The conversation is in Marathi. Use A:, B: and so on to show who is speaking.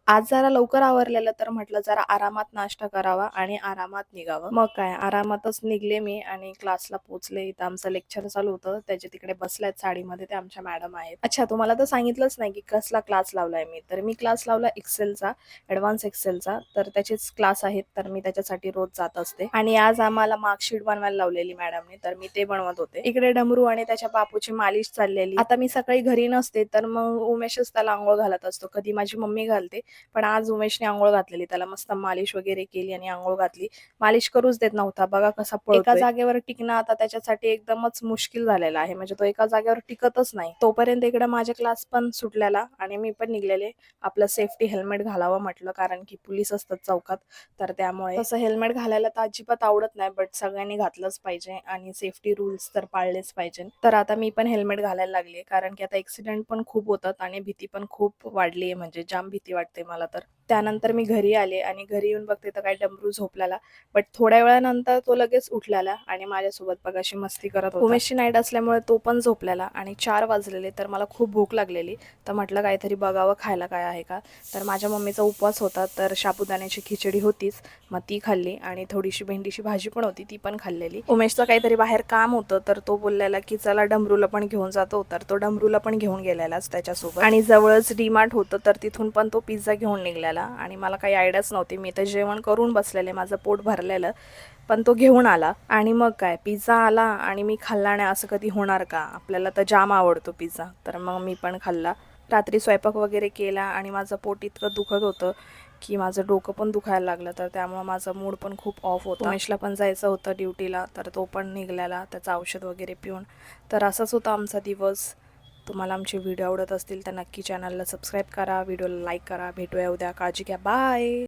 A: आज जरा लवकर आवरलेलं तर म्हटलं जरा आरामात नाश्ता करावा आणि आरामात निघावं. मग काय आरामातच निघले मी आणि क्लासला पोहोचले. इथं आमचं लेक्चर चालू होतं. त्याचे तिकडे बसल्यात साडीमध्ये ते आमच्या मॅडम आहेत. अच्छा तुम्हाला तर सांगितलंच नाही की कसला क्लास लावलाय मी. तर मी क्लास लावला एक्सेलचा, ॲडव्हान्स एक्सेलचा. तर त्याचेच क्लास आहेत. तर मी त्याच्यासाठी रोज जात असते. आणि आज आम्हाला मार्कशीट बनवायला लावलेली मॅडमने. तर मी ते बनवत होते. इकडे डमरू आणि त्याच्या बापूची मालिश चाललेली. आता मी सकाळी घरी नसते तर मग उमेशच त्याला अंघोळ घालत असतो. कधी माझी मम्मी घालते. पण आज उमेशने अंघोळ घातलेली. त्याला मस्त मालिश वगैरे केली आणि अंघोळ घातली. मालिश करूच देत नव्हता. बघा कसा पळतोय. एका जागेवर टिकणं आता त्याच्यासाठी एकदमच मुश्किल झालेलं आहे. म्हणजे तो एका जागेवर टिकतच नाही. तोपर्यंत इकडे माझे क्लास पण सुटलेला आणि मी पण निघलेले. आपलं सेफ्टी हेल्मेट घालावं म्हटलं, कारण की पोलीस असतात चौकात. तर त्यामुळे तसं हेल्मेट घालायला तर अजिबात आवडत नाही, बट सगळ्यांनी घातलंच पाहिजे आणि सेफ्टी रूल्स तर पाळलेच पाहिजे. तर आता मी पण हेल्मेट घालायला लागले, कारण की आता ॲक्सिडेंट पण खूप होतात आणि भीती पण खूप वाढली आहे. म्हणजे जाम भीती वाटते मला तर. त्यानंतर मी घरी आले आणि घरी येऊन बघते तर काय डमरू झोपलेला. बट थोड्या वेळानंतर तो लगेच उठलेला आणि माझ्यासोबत बघाशी मस्ती करत होता. उमेशची नाईट असल्यामुळे तो पण झोपलेला आणि 4 वाजलेले. तर मला खूप भूक लागलेली. तर म्हटलं काहीतरी बघावं खायला काय आहे का. तर माझ्या मम्मीचा उपवास होता, तर साबुदाण्याची खिचडी होतीच. मग ती खाल्ली आणि थोडीशी भेंडीची भाजी पण होती, ती पण खाल्लेली. उमेशचं काहीतरी बाहेर काम होतं, तर तो बोललेला की चला डमरूला पण घेऊन जातो. तर तो डमरूला पण घेऊन गेलेलाच त्याच्यासोबत. आणि जवळच डीमार्ट होतं, तर तिथून पण तो पिझ्झा घेऊन निघाला आणि मला काही आयडियाच नव्हती. मी तर जेवण करून बसलेले, माझं पोट भरलेलं. पण तो घेऊन आला आणि मग काय पिझ्झा आला आणि मी खाल्ला नाही असं कधी होणार का. आपल्याला तर जाम आवडतो पिझ्झा. तर मग मी पण खाल्ला. रात्री स्वयंपाक वगैरे केला आणि माझं पोट इतकं दुखत होतं की माझं डोकं पण दुखायला लागलं. तर त्यामुळे माझा मूड पण खूप ऑफ होता. उमेशला पण जायचं होतं ड्युटीला, तर तो पण निघालेला त्याचं औषध वगैरे पिऊन. तर असंच होता आमचा दिवस. तुम्हाला आमचे व्हिडिओ आवडत असतील तर नक्की चॅनलला सबस्क्राईब करा, व्हिडिओला लाईक करा. भेटूया उद्या. काळजी घ्या. बाय.